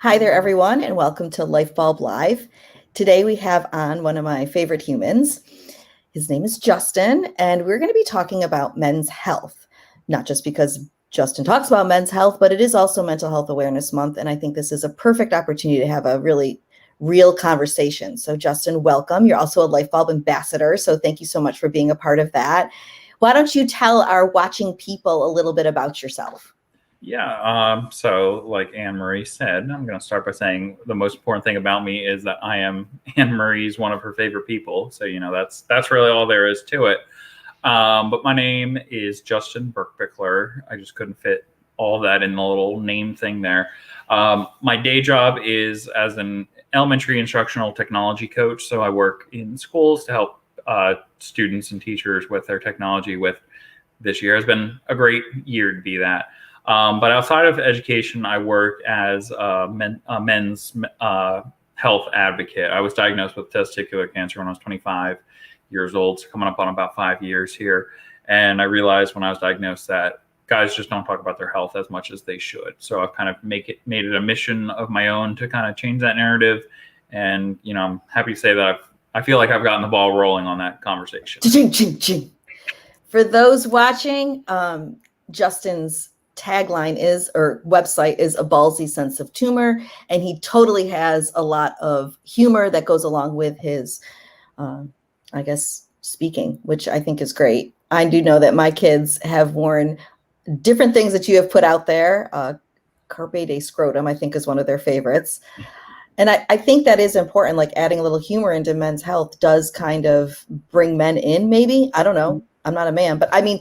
Hi there, everyone, and welcome to Lifebulb Live. Today we have on one of my favorite humans. His name is Justin, and we're going to be talking about men's health. Not just because Justin talks about men's health, but it is also Mental Health Awareness Month, and I think this is a perfect opportunity to have a really real conversation. So, Justin, welcome. You're also a Lifebulb ambassador, so thank you so much for being a part of that. Why don't you tell our watching people a little bit about yourself? Yeah, so like Annmarie said, I'm going to start by saying the most important thing about me is that I am Annmarie's one of her favorite people. So, that's really all there is to it. But my name is Justin Burkbickler. I just couldn't fit all of that in the little name thing there. My day job is as an elementary instructional technology coach. So I work in schools to help students and teachers with their technology. With this year has been a great year to be that. But outside of education, I work as a men's health advocate. I was diagnosed with testicular cancer when I was 25 years old, so coming up on about 5 years here. And I realized when I was diagnosed that guys just don't talk about their health as much as they should. So I've kind of made it a mission of my own to kind of change that narrative. And, I'm happy to say that I feel like I've gotten the ball rolling on that conversation. For those watching, Justin's tagline is, or website is, a ballsy sense of tumor, and he totally has a lot of humor that goes along with his speaking, which I think is great. I do know that my kids have worn different things that you have put out there. Carpe de scrotum, I think, is one of their favorites. And I think that is important, like adding a little humor into men's health does kind of bring men in, maybe. I don't know. I'm not a man, but I mean,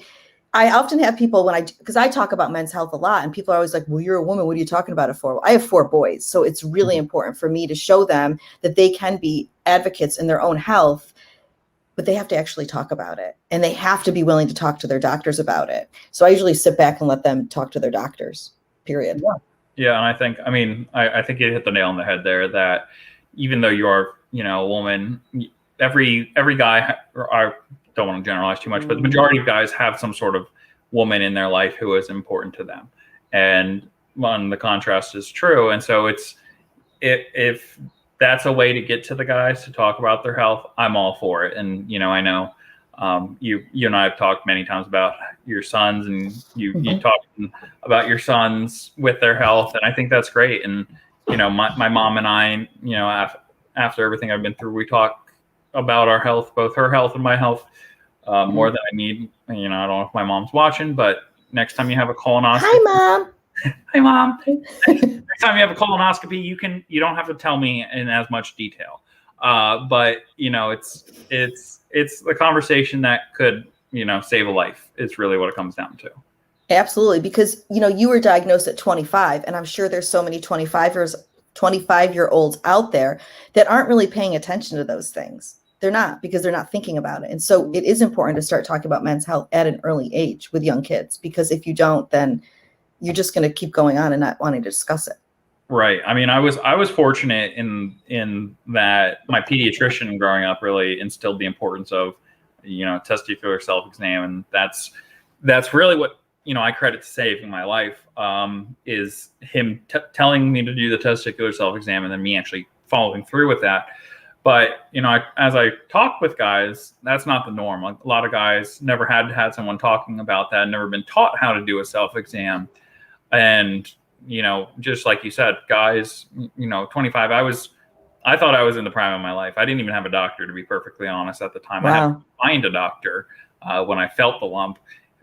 I often have people because I talk about men's health a lot, and people are always like, well, you're a woman. What are you talking about it for? Well, I have 4 boys. So it's really important for me to show them that they can be advocates in their own health, but they have to actually talk about it. And they have to be willing to talk to their doctors about it. So I usually sit back and let them talk to their doctors, period. Yeah. And I think you hit the nail on the head there, that even though you are, a woman, every guy, I don't want to generalize too much, but the majority of guys have some sort of woman in their life who is important to them. And the contrast is true. And so if that's a way to get to the guys to talk about their health, I'm all for it. And, I know you and I have talked many times about your sons, and you talk about your sons with their health. And I think that's great. And, my mom and I, after everything I've been through, we talk about our health, both her health and my health, more than I need. I don't know if my mom's watching, but next time you have a colonoscopy. Hi, Mom. Hi, Mom. Next time you have a colonoscopy, you don't have to tell me in as much detail. But it's the conversation that could, save a life. It's really what it comes down to. Absolutely. Because, you were diagnosed at 25, and I'm sure there's so many 25-year-olds out there that aren't really paying attention to those things. They're not, because they're not thinking about it. And so it is important to start talking about men's health at an early age with young kids, because if you don't, then you're just going to keep going on and not wanting to discuss it. Right. I mean, I was fortunate in that my pediatrician growing up really instilled the importance of, testicular self-exam. And that's really what, I credit to saving my life, is him telling me to do the testicular self-exam and then me actually following through with that. But, as I talk with guys, that's not the norm. Like, a lot of guys never had someone talking about that, never been taught how to do a self-exam. And, just like you said, guys, 25, I thought I was in the prime of my life. I didn't even have a doctor, to be perfectly honest, at the time. Wow. I had to find a doctor when I felt the lump.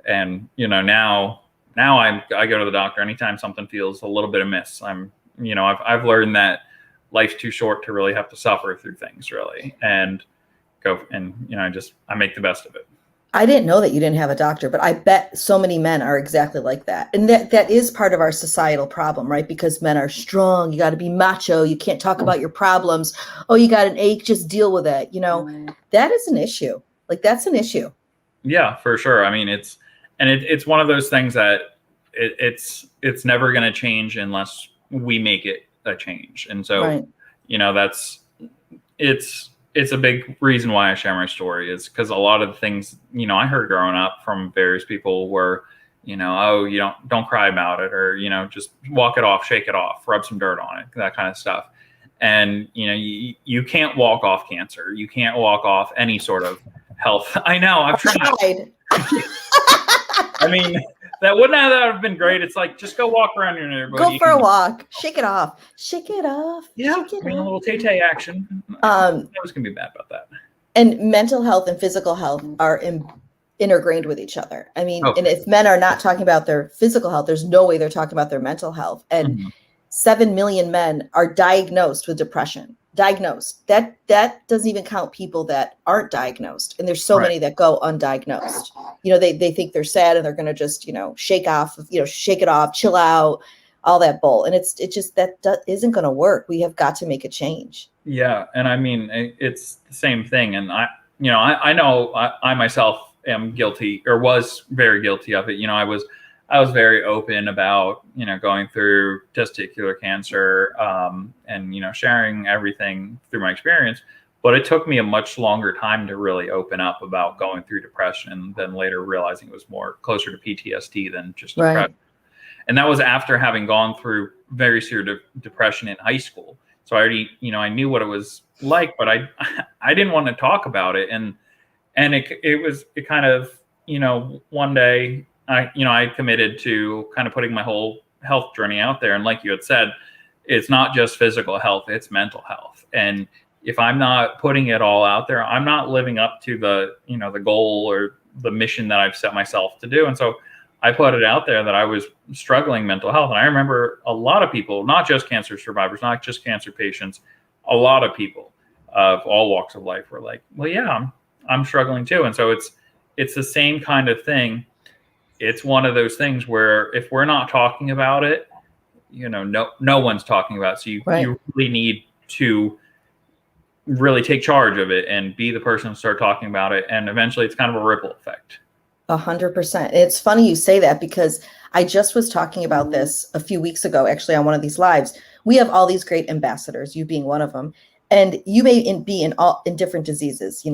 And, now I go to the doctor anytime something feels a little bit amiss. I've learned that life's too short to really have to suffer through things, really, and go. And, I make the best of it. I didn't know that you didn't have a doctor, but I bet so many men are exactly like that. And that is part of our societal problem, right? Because men are strong. You got to be macho. You can't talk about your problems. Oh, you got an ache, just deal with it. That is an issue. Like, that's an issue. Yeah, for sure. I mean, it's one of those things that it's never going to change unless we make it a change. And so, Right. It's a big reason why I share my story, is because a lot of the things, I heard growing up from various people were, oh, you don't cry about it, or, just walk it off, shake it off, rub some dirt on it, that kind of stuff. And, you can't walk off cancer. You can't walk off any sort of health. I know, I've tried. I mean, that wouldn't have been great. It's like, just go walk around your neighborhood. Go for a walk. Shake it off. Shake it off. Yeah, shake it a off. little tay-tay action. I was going to be mad about that. And mental health and physical health are intergrained with each other. I mean, and if men are not talking about their physical health, there's no way they're talking about their mental health. And 7 million men are diagnosed with depression. Diagnosed. That doesn't even count people that aren't diagnosed. And there's so many that go undiagnosed. They think they're sad and they're going to just, shake it off, chill out, all that bull. And it's just that isn't going to work. We have got to make a change. Yeah. And I mean, it's the same thing. And I know I myself am guilty, or was very guilty of it. I was very open about, going through testicular cancer, and, sharing everything through my experience. But it took me a much longer time to really open up about going through depression, than later realizing it was more closer to PTSD than just depression. And that was after having gone through very severe depression in high school. So I already, I knew what it was like, but I didn't want to talk about it. And it kind of, one day I committed to kind of putting my whole health journey out there. And like you had said, it's not just physical health, it's mental health. And if I'm not putting it all out there, I'm not living up to the, the goal or the mission that I've set myself to do. And so I put it out there that I was struggling mental health. And I remember a lot of people, not just cancer survivors, not just cancer patients, a lot of people of all walks of life were like, well, yeah, I'm struggling too. And so it's the same kind of thing. It's one of those things where if we're not talking about it, no one's talking about it. So you really need to really take charge of it and be the person to start talking about it. And eventually it's kind of a ripple effect. 100%. It's funny you say that, because I just was talking about this a few weeks ago, actually, on one of these lives. We have all these great ambassadors, you being one of them. And you may be in different diseases.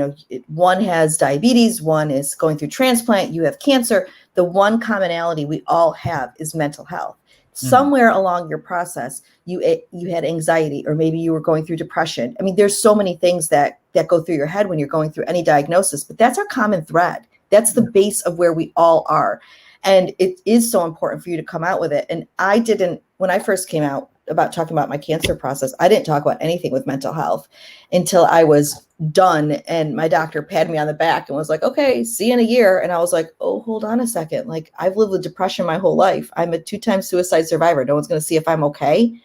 One has diabetes, one is going through transplant, you have cancer. The one commonality we all have is mental health. Somewhere along your process, you had anxiety, or maybe you were going through depression. I mean, there's so many things that go through your head when you're going through any diagnosis, but that's our common thread. That's the base of where we all are. And it is so important for you to come out with it. And when I first came out about talking about my cancer process, I didn't talk about anything with mental health until I was done. And my doctor patted me on the back and was like, okay, see you in a year. And I was like, oh, hold on a second. Like, I've lived with depression my whole life. I'm a 2-time suicide survivor. No one's going to see if I'm okay.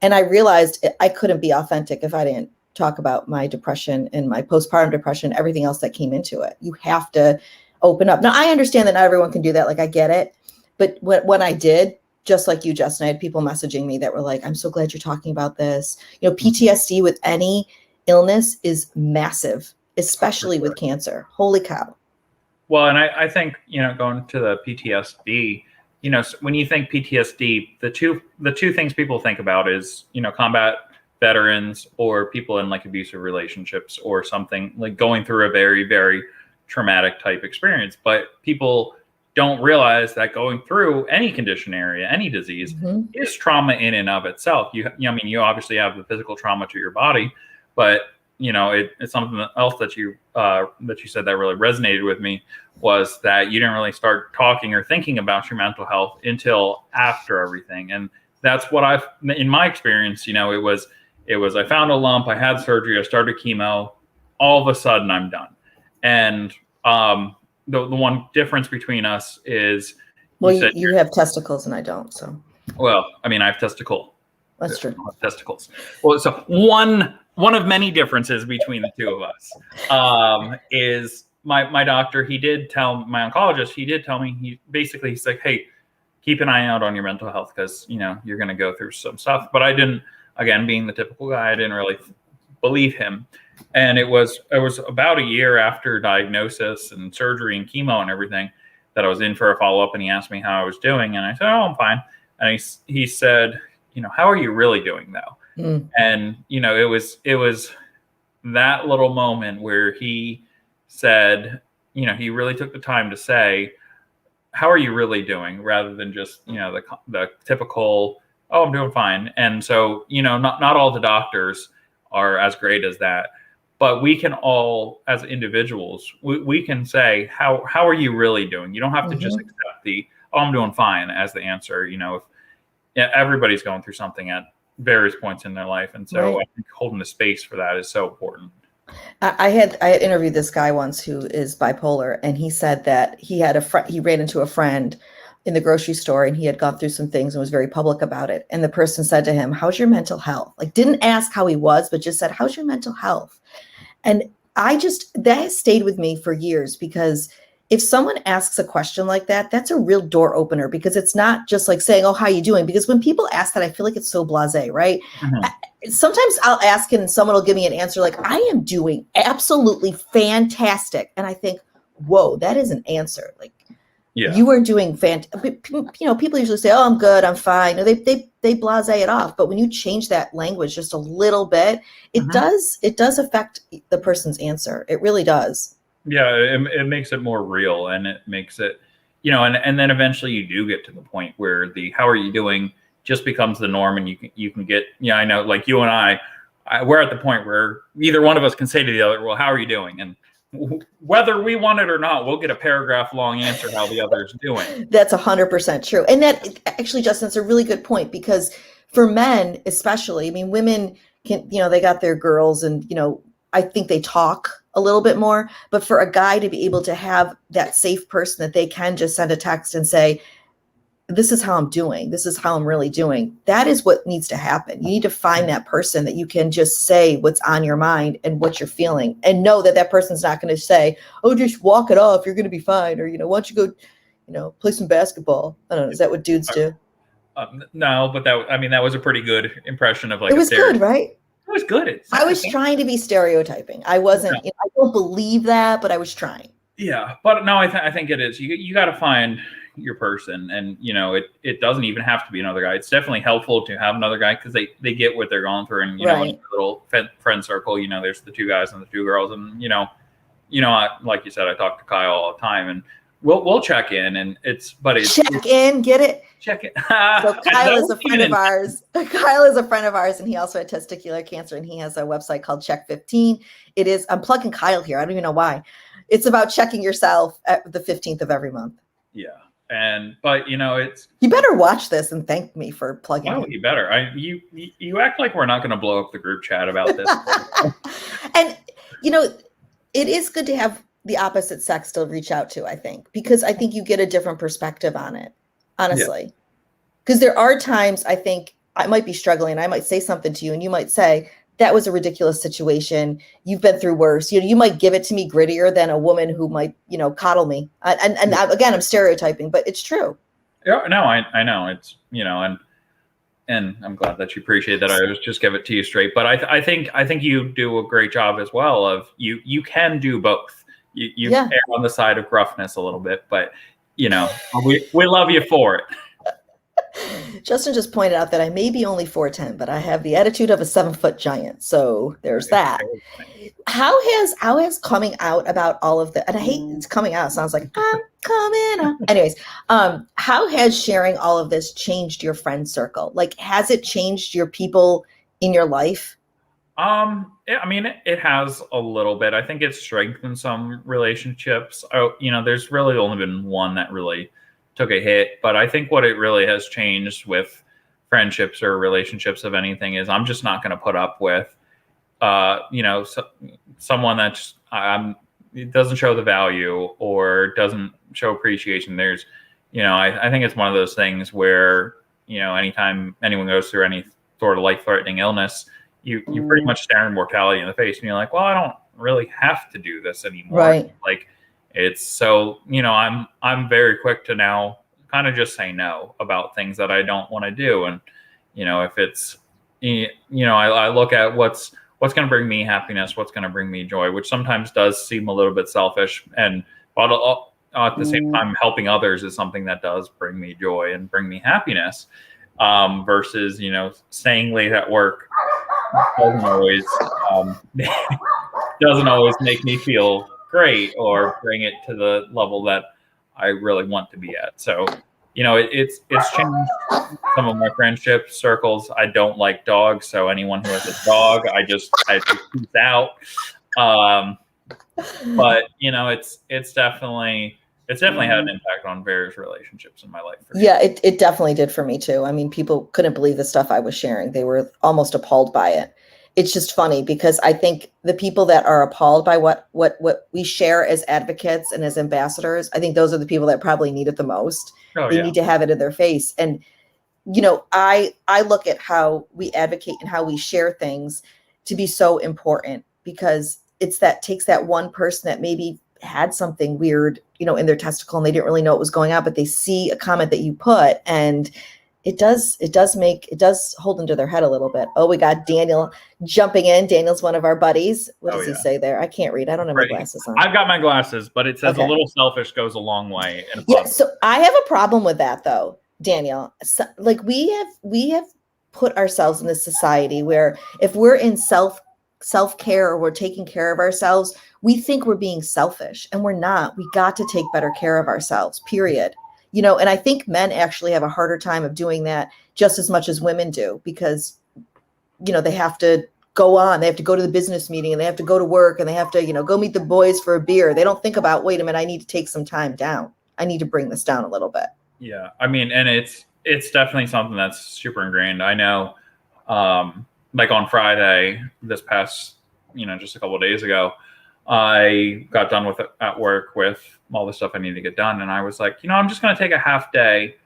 And I realized I couldn't be authentic if I didn't talk about my depression and my postpartum depression, everything else that came into it. You have to open up. Now, I understand that not everyone can do that. Like, I get it. But when I did, just like you, Justin, I had people messaging me that were like, I'm so glad you're talking about this. PTSD with any illness is massive, especially with cancer. Holy cow. Well, and I think, going to the PTSD, when you think PTSD, the two things people think about is, combat veterans or people in like abusive relationships or something, like going through a very, very traumatic type experience. But people don't realize that going through any condition area, any disease is trauma in and of itself. You obviously have the physical trauma to your body, but it's something else that you said that really resonated with me, was that you didn't really start talking or thinking about your mental health until after everything. And that's what in my experience, it was, I found a lump, I had surgery, I started chemo, all of a sudden I'm done. And, the one difference between us is, you have testicles and I don't. So, well, I mean, I have testicle. That's true. Testicles. Well, so one of many differences between the two of us is my doctor. He did tell my oncologist. He did tell me. He's like, hey, keep an eye out on your mental health, because you're going to go through some stuff. But I didn't. Again, being the typical guy, I didn't really believe him. And it was about a year after diagnosis and surgery and chemo and everything that I was in for a follow-up, and he asked me how I was doing. And I said, oh, I'm fine. And he said, how are you really doing though? And, it was that little moment where he said, he really took the time to say, how are you really doing, rather than just, the typical, oh, I'm doing fine. And so, not all the doctors are as great as that, but we can all, as individuals, we can say, how are you really doing? You don't have to just accept the, oh, I'm doing fine as the answer. If everybody's going through something at various points in their life. And so I think holding the space for that is so important. I had interviewed this guy once who is bipolar, and he said that he ran into a friend in the grocery store, and he had gone through some things and was very public about it. And the person said to him, "How's your mental health?" Like, didn't ask how he was, but just said, "How's your mental health?" And that stayed with me for years, because if someone asks a question like that, that's a real door opener, because it's not just like saying, "Oh, how you doing?" Because when people ask that, I feel like it's so blasé, right? Sometimes I'll ask it and someone will give me an answer like, "I am doing absolutely fantastic." And I think, whoa, that is an answer. Like, you are doing fantastic. People usually say, "Oh, I'm good, I'm fine." No, they blasé it off. But when you change that language just a little bit, it does affect the person's answer. It really does. Yeah, it makes it more real, and it makes it, and then eventually you do get to the point where the "how are you doing" just becomes the norm, and you can get, I know, like you and I, we're at the point where either one of us can say to the other, "Well, how are you doing?" And whether we want it or not, we'll get a paragraph long answer how the other is doing. That's 100% true. And that actually, Justin, it's a really good point, because for men, especially, I mean, women can, they got their girls, and, I think they talk a little bit more, but for a guy to be able to have that safe person that they can just send a text and say, "This is how I'm doing. This is how I'm really doing." That is what needs to happen. You need to find that person that you can just say what's on your mind and what you're feeling, and know that that person's not going to say, "Oh, just walk it off, you're going to be fine." Or, "Why don't you go, play some basketball?" I don't know. Is that what dudes do? No, but that was a pretty good impression of like it was good, right? It was good. I was trying to be stereotyping. I wasn't, I don't believe that, but I was trying. Yeah, but no, I think it is. You got to find your person, and it doesn't even have to be another guy. It's definitely helpful to have another guy, because they get what they're going through, and in a little friend circle, there's the two guys and the two girls, and like you said, I talk to Kyle all the time, and we'll check in, and check in, get it? Check it. So Kyle is a friend of ours. Kyle is a friend of ours, and he also had testicular cancer, and he has a website called Check 15. I'm plugging Kyle here. I don't even know why. It's about checking yourself at the 15th of every month. Yeah. But it's, you better watch this and thank me for plugging. Oh, you better. You act like we're not going to blow up the group chat about this. And it is good to have the opposite sex to reach out to, I think, because I think you get a different perspective on it, honestly. Because there are times I think I might be struggling. I might say something to you, and you might say, "That was a ridiculous situation. You've been through worse." You might give it to me grittier than a woman who might, coddle me. And again, I'm stereotyping, but it's true. Yeah, no, I know it's, and I'm glad that you appreciate that. I was just give it to you straight. But I think you do a great job as well of you can do both. You err on the side of gruffness a little bit, but we love you for it. Justin just pointed out that I may be only 4'10", but I have the attitude of a 7-foot giant. So there's that. How has coming out about all of the, and I hate it's coming out. It sounds like I'm coming out. Anyways, how has sharing all of this changed your friend circle? Like, has it changed your people in your life? It has a little bit. I think it's strengthened some relationships. There's really only been one that really took a hit, but I think what it really has changed with friendships or relationships of anything is I'm just not going to put up with, someone that's doesn't show the value or doesn't show appreciation. There's, I think it's one of those things where, anytime anyone goes through any sort of life-threatening illness, you pretty much stare mortality in the face, and you're like, well, I don't really have to do this anymore. Right. Like, it's so, I'm very quick to now kind of just say no about things that I don't want to do. And, if it's, I look at what's going to bring me happiness, what's going to bring me joy, which sometimes does seem a little bit selfish. But at the same time, helping others is something that does bring me joy and bring me happiness, versus, staying late at work doesn't always make me feel great or bring it to the level that I really want to be at. So, it's changed some of my friendship circles. I don't like dogs, so anyone who has a dog, I just peace out. But it's definitely had an impact on various relationships in my life. Yeah, it definitely did for me too. I mean, people couldn't believe the stuff I was sharing. They were almost appalled by it. It's just funny because I think the people that are appalled by what we share as advocates and as ambassadors, I think those are the people that probably need it the most. They need to have it in their face. And I look at how we advocate and how we share things to be so important, because takes that one person that maybe had something weird, in their testicle and they didn't really know what was going on, but they see a comment that you put, and it does hold into their head a little bit. Oh, we got Daniel jumping in. Daniel's one of our buddies. What does he say there? I can't read. I don't have my glasses on. I've got my glasses, but it says a little selfish goes a long way. Yeah. So I have a problem with that though, Daniel. So, like we have put ourselves in this society where if we're in self-care or we're taking care of ourselves, we think we're being selfish, and we're not. We got to take better care of ourselves, period. And I think men actually have a harder time of doing that just as much as women do, because, they have to go on, they have to go to the business meeting, and they have to go to work, and they have to, go meet the boys for a beer. They don't think about, wait a minute, I need to take some time down. I need to bring this down a little bit. Yeah. I mean, and it's definitely something that's super ingrained. I know, like on Friday, this past, just a couple of days ago, I got done with it at work with all the stuff I need to get done. And I was like, I'm just going to take a half day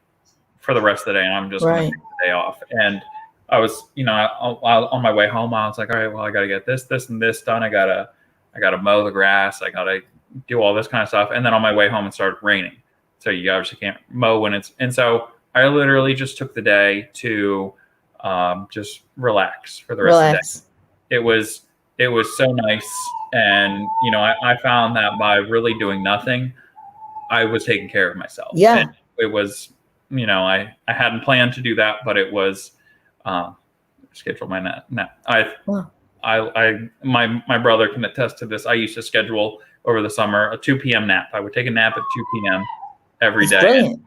for the rest of the day, and I'm just going to take the day off. And I was, on my way home, I was like, all right, well, I got to get this, and this done. I got to mow the grass. I got to do all this kind of stuff. And then on my way home, it started raining. So you obviously can't mow and so I literally just took the day to just relax for the rest of the day. It was so nice. And, I found that by really doing nothing, I was taking care of myself. Yeah. And it was, I hadn't planned to do that, but it was, schedule my nap. My brother can attest to this. I used to schedule over the summer a 2 p.m. nap. I would take a nap at 2 p.m. every day. Brilliant.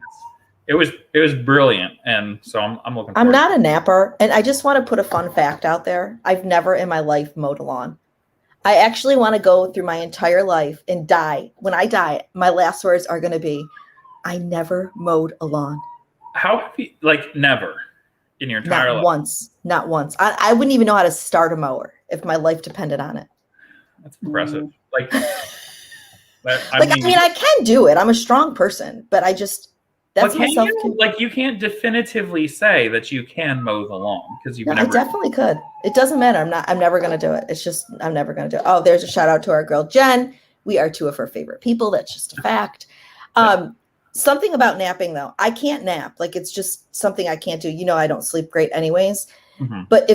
It was brilliant. And so I'm looking forward. I'm not a napper. And I just want to put a fun fact out there. I've never in my life mowed a lawn. I actually want to go through my entire life and die. When I die, my last words are going to be, I never mowed a lawn. How have you, never in your entire life? Not once. I wouldn't even know how to start a mower if my life depended on it. That's impressive. I can do it. I'm a strong person, but that's myself. You can't definitively say that you can mow the lawn because you've never. I definitely could. It doesn't matter. I'm never going to do it. It's just, I'm never going to do it. Oh, there's a shout out to our girl, Jen. We are two of her favorite people. That's just a fact. Something about napping though. I can't nap. It's just something I can't do. I don't sleep great anyways. Mm-hmm. But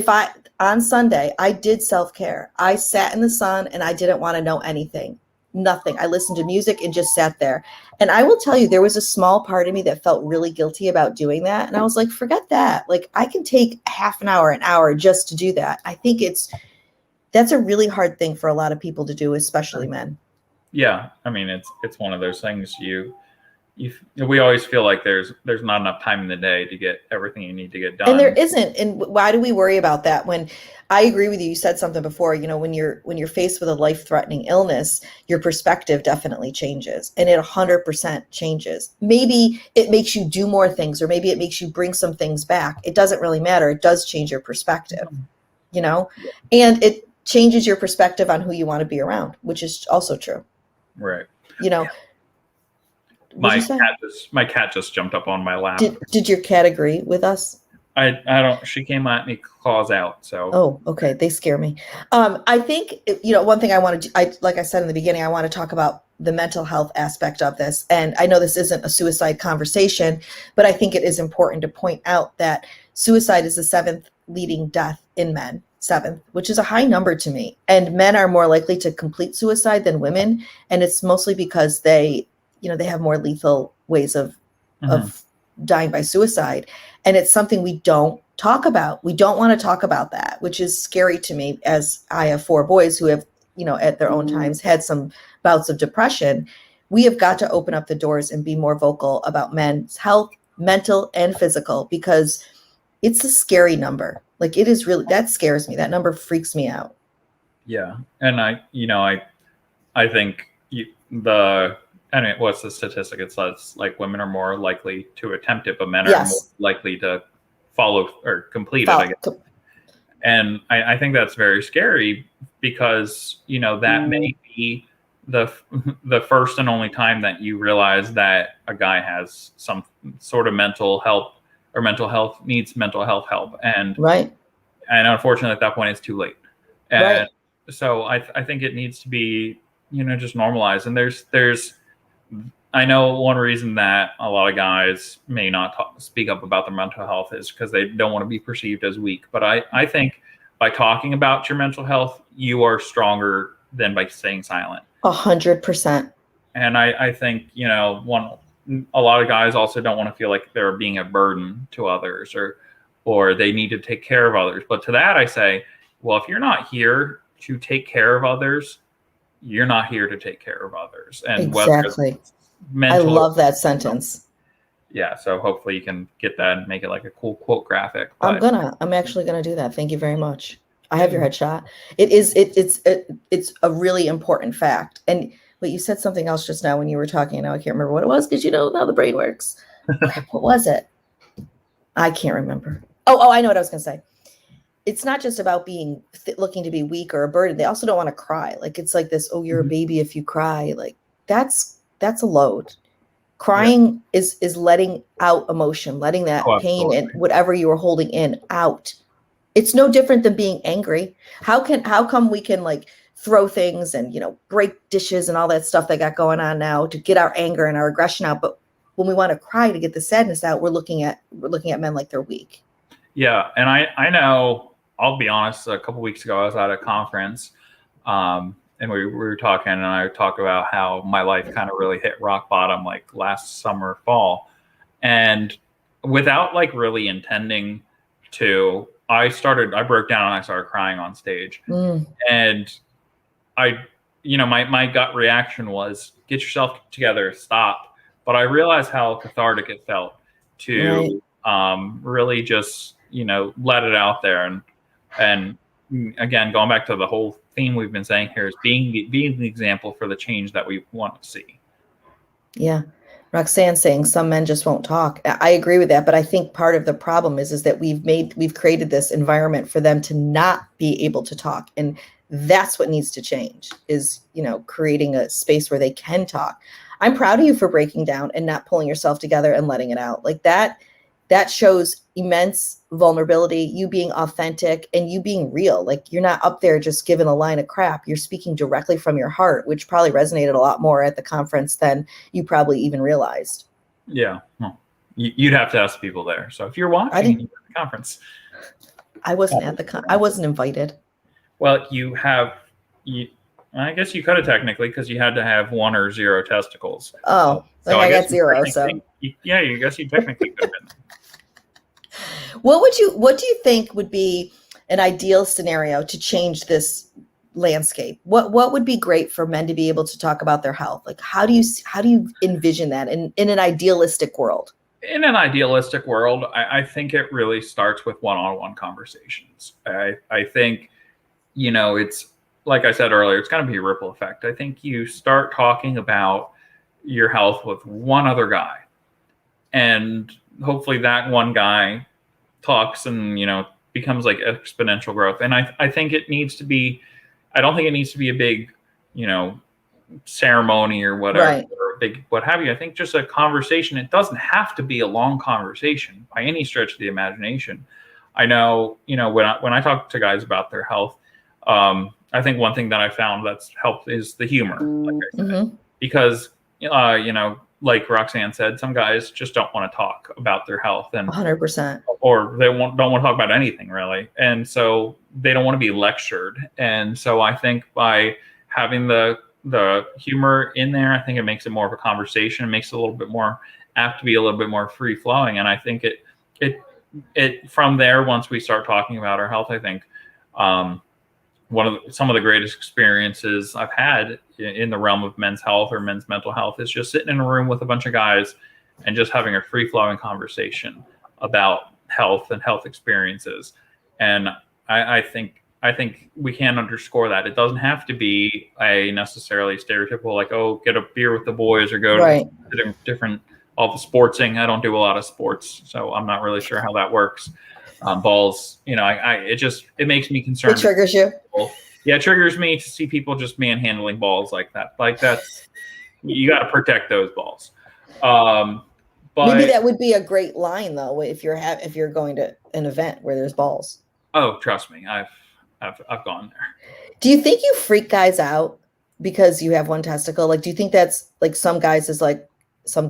on Sunday, I did self-care. I sat in the sun and I didn't want to know anything. Nothing. I listened to music and just sat there. And I will tell you, there was a small part of me that felt really guilty about doing that. And I was like, forget that. I can take half an hour just to do that. I think that's a really hard thing for a lot of people to do, especially men. Yeah. I mean, it's one of those things we always feel like there's not enough time in the day to get everything you need to get done. And there isn't. And why do we worry about that? When I agree with you, you said something before, when you're faced with a life-threatening illness, your perspective definitely changes, and it 100% changes. Maybe it makes you do more things, or maybe it makes you bring some things back. It doesn't really matter. It does change your perspective, and it changes your perspective on who you want to be around, which is also true. Right. My cat just jumped up on my lap. Did your cat agree with us? I don't. She came at me claws out. So. Oh, okay. They scare me. I think one thing I want to. Like I said in the beginning, I want to talk about the mental health aspect of this. And I know this isn't a suicide conversation, but I think it is important to point out that suicide is the 7th leading death in men. 7th, which is a high number to me. And men are more likely to complete suicide than women, and it's mostly because they have more lethal ways of dying by suicide. And it's something we don't talk about. We don't want to talk about that, which is scary to me, as I have 4 boys who have, at their own times had some bouts of depression. we have got to open up the doors and be more vocal about men's health, mental and physical, because it's a scary number. Like, it is really, that scares me. That number freaks me out. Yeah. And I think what's the statistic? It says like women are more likely to attempt it, but men are more likely to follow or complete it, I guess. And I think that's very scary because, that may be the first and only time that you realize that a guy has some sort of mental health needs mental health help. And unfortunately at that point it's too late. And so I think it needs to be, just normalized. And I know one reason that a lot of guys may not speak up about their mental health is because they don't want to be perceived as weak. But I think by talking about your mental health, you are stronger than by staying silent. 100%. And I think, a lot of guys also don't want to feel like they're being a burden to others or they need to take care of others. But to that I say, well, if you're not here to take care of others, you're not here to take care of others. And exactly. I love that sentence. Yeah. So hopefully you can get that and make it like a cool quote graphic. I'm actually gonna do that. Thank you very much. I have your headshot. It's a really important fact. And but you said something else just now when you were talking. Now I can't remember what it was because you know how the brain works. What was it? I can't remember. Oh, I know what I was gonna say. It's not just about being looking to be weak or a burden. They also don't want to cry. Like, it's like this, oh, you're a baby if you cry. Like, that's a load. Crying is letting out emotion, letting that pain and whatever you were holding in out. It's no different than being angry. How come we can like throw things and, break dishes and all that stuff that got going on now to get our anger and our aggression out? But when we want to cry to get the sadness out, we're looking at men like they're weak. Yeah. And I know, I'll be honest, a couple of weeks ago, I was at a conference and we were talking, and I talked about how my life kind of really hit rock bottom like last summer, fall. And without like really intending to, I broke down and I started crying on stage. And my gut reaction was, get yourself together, stop. But I realized how cathartic it felt to really just, let it out there. And again, going back to the whole theme we've been saying here is being the example for the change that we want to see. Yeah. Roxanne saying some men just won't talk. I agree with that. But I think part of the problem is that we've created this environment for them to not be able to talk. And that's what needs to change is, creating a space where they can talk. I'm proud of you for breaking down and not pulling yourself together and letting it out like that. That shows immense vulnerability, you being authentic and you being real. Like, you're not up there just giving a line of crap. You're speaking directly from your heart, which probably resonated a lot more at the conference than you probably even realized. Yeah. Well, you'd have to ask people there. So if you're watching the conference. I wasn't I wasn't invited. Well, I guess you could have technically, because you had to have 1 or 0 testicles. Oh, so I got 0. So yeah, I guess you technically could have been. What do you think would be an ideal scenario to change this landscape? What would be great for men to be able to talk about their health? Like, how do you envision that in an idealistic world? In an idealistic world, I think it really starts with one-on-one conversations. I think, it's like I said earlier, it's going to be a ripple effect. I think you start talking about your health with one other guy, and hopefully that one guy talks and, becomes like exponential growth. And I think it needs to be, I don't think it needs to be a big, ceremony or whatever, or a big, what have you. I think just a conversation. It doesn't have to be a long conversation by any stretch of the imagination. I know, when I talk to guys about their health, I think one thing that I found that's helped is the humor, like I said, because, like Roxanne said, some guys just don't want to talk about their health, and 100%, or they don't want to talk about anything really, and so they don't want to be lectured. And so I think by having the humor in there, I think it makes it more of a conversation. It makes it a little bit more apt to be a little bit more free flowing. And I think it from there, once we start talking about our health, I think some of the greatest experiences I've had in the realm of men's health or men's mental health is just sitting in a room with a bunch of guys and just having a free flowing conversation about health and health experiences. And I think we can underscore that. It doesn't have to be a necessarily stereotypical, like, oh, get a beer with the boys or go to different, all the sportsing. I don't do a lot of sports, so I'm not really sure how that works. Balls, it makes me concerned. It triggers you. Yeah, it triggers me to see people just manhandling balls like that. Like, that's, you got to protect those balls. But maybe that would be a great line though, if you're going to an event where there's balls. Oh, trust me, I've gone there. Do you think you freak guys out because you have one testicle? Like, do you think that's like some guys some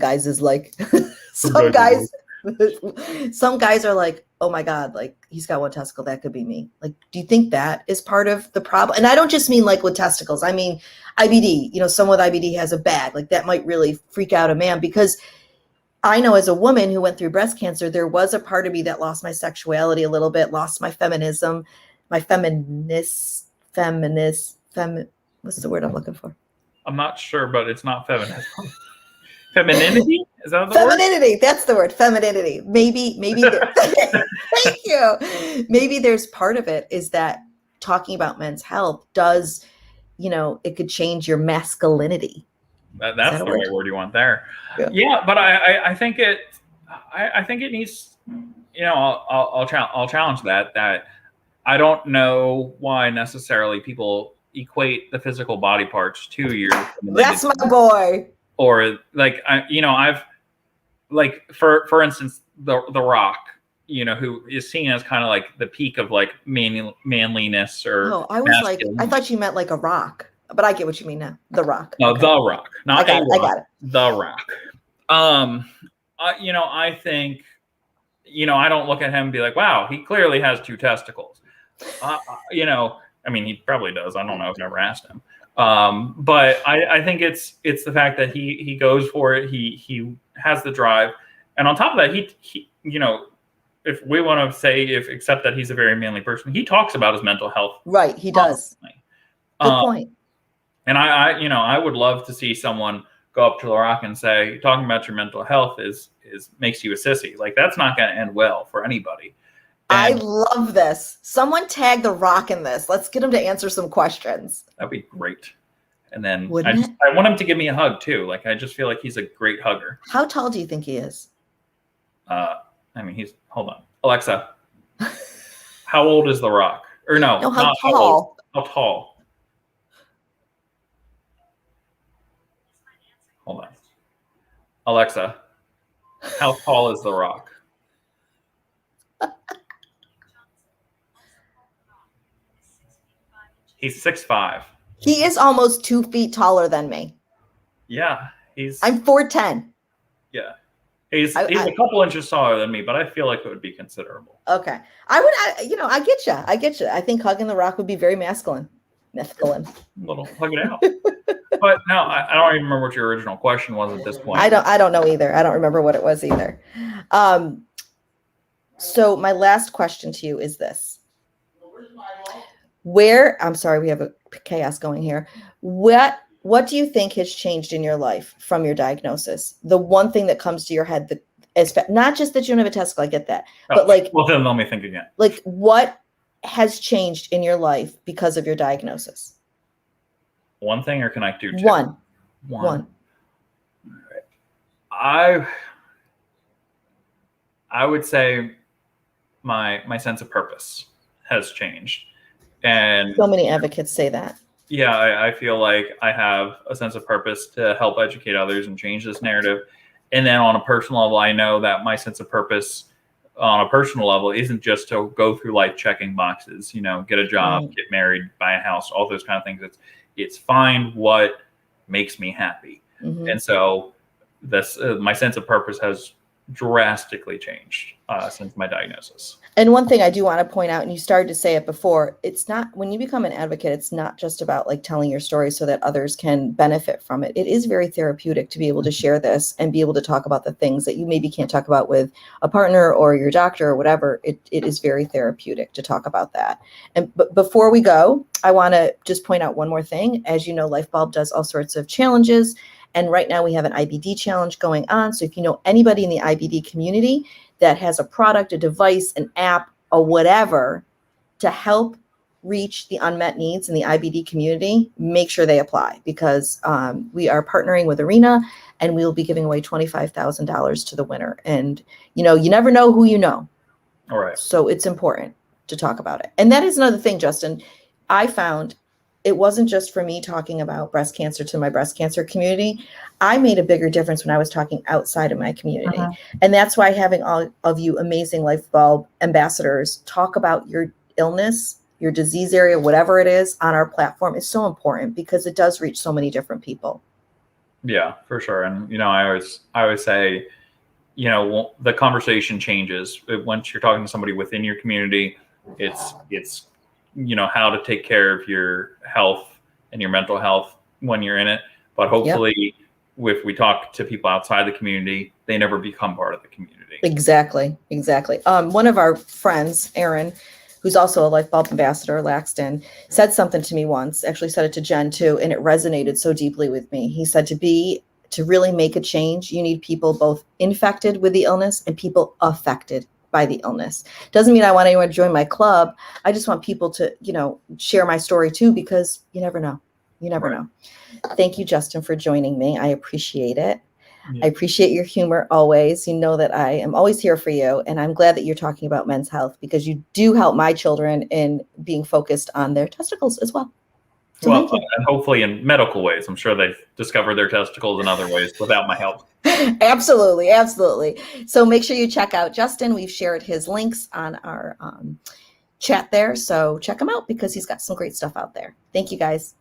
guys are like, oh my God, like he's got one testicle, that could be me. Like, do you think that is part of the problem? And I don't just mean like with testicles. I mean, IBD, someone with IBD has a bag, like that might really freak out a man, because I know as a woman who went through breast cancer, there was a part of me that lost my sexuality a little bit, lost my feminism, my what's the word I'm looking for? I'm not sure, but it's not feminism. Femininity? Is that the femininity? word? That's the word. Femininity. Maybe. Thank you. Maybe there's part of it is that talking about men's health does, it could change your masculinity. That's the right word you want there. Yeah, but I think it needs. I'll challenge that I don't know why necessarily people equate the physical body parts to your. That's my boy. Or like I've like for instance the Rock, who is seen as kind of like the peak of like manliness or. Oh, I was like, I thought you meant like a rock, but I get what you mean now. The Rock. No, okay. The Rock, not I got it. The Rock. I think, I don't look at him and be like, wow, he clearly has two testicles. I mean, he probably does. I don't know. I've never asked him. But I think it's the fact that he goes for it. He has the drive, and on top of that, he if we want to say except that he's a very manly person, he talks about his mental health. Right, he does. Good point. And I would love to see someone go up to The Rock and say, talking about your mental health is makes you a sissy. Like, that's not going to end well for anybody. I love this. Someone tag The Rock in this. Let's get him to answer some questions. That'd be great. And then I want him to give me a hug too. Like, I just feel like he's a great hugger. How tall do you think he is? Hold on. Alexa, how old is The Rock? Or no, how tall? How tall? Hold on. Alexa, how tall is The Rock? He's 6'5". He is almost 2 feet taller than me. Yeah, I'm 4'10". Yeah, he's a couple inches taller than me, but I feel like it would be considerable. Okay, I get you. I think hugging The Rock would be very masculine. A little hug it out. But no, I don't even remember what your original question was at this point. I don't know either. I don't remember what it was either. So my last question to you is this. I'm sorry, we have a chaos going here. What do you think has changed in your life from your diagnosis? The one thing that comes to your head, not just that you don't have a testicle, I get that. But like, well, then let me think again. Like, what has changed in your life because of your diagnosis? One thing, or can I do two? One. I would say my sense of purpose has changed. And so many advocates say that. Yeah, I feel like I have a sense of purpose to help educate others and change this narrative. And then on a personal level, I know that my sense of purpose on a personal level isn't just to go through life checking boxes, get a job, get married, buy a house, all those kind of things. It's find what makes me happy. Mm-hmm. And so my sense of purpose has drastically changed since my diagnosis. And one thing I do want to point out, and you started to say it before, it's not, when you become an advocate, it's not just about like telling your story so that others can benefit from it. It is very therapeutic to be able to share this and be able to talk about the things that you maybe can't talk about with a partner or your doctor or whatever. It is very therapeutic to talk about that. And but before we go, I want to just point out one more thing. As you know, LifeBulb does all sorts of challenges. And right now we have an IBD challenge going on. So if you know anybody in the IBD community that has a product, a device, an app, or whatever to help reach the unmet needs in the IBD community, make sure they apply, because we are partnering with Arena and we will be giving away $25,000 to the winner. And, you know, you never know who you know. All right. So it's important to talk about it. And that is another thing, Justin, I found it wasn't just for me talking about breast cancer to my breast cancer community. I made a bigger difference when I was talking outside of my community. And that's why having all of you amazing LifeBulb ambassadors talk about your illness, your disease area, whatever it is on our platform is so important, because it does reach so many different people. Yeah, for sure. And, you know, I always say, you know, the conversation changes once you're talking to somebody within your community. It's you know, how to take care of your health and your mental health when you're in it. But hopefully, if we talk to people outside the community, they never become part of the community. Exactly. One of our friends, Aaron, who's also a LifeBulb ambassador, Laxton, said something to me once, actually said it to Jen too, and it resonated so deeply with me. He said to really make a change, you need people both infected with the illness and people affected by the illness. Doesn't mean I want anyone to join my club. I just want people to, you know, share my story too, because you never know. You never know. Thank you, Justin, for joining me. I appreciate it. Yeah. I appreciate your humor always. You know that I am always here for you. And I'm glad that you're talking about men's health, because you do help my children in being focused on their testicles as well. So well, and hopefully in medical ways. I'm sure they've discovered their testicles in other ways without my help. Absolutely. So make sure you check out Justin. We've shared his links on our chat there. So check him out, because he's got some great stuff out there. Thank you, guys.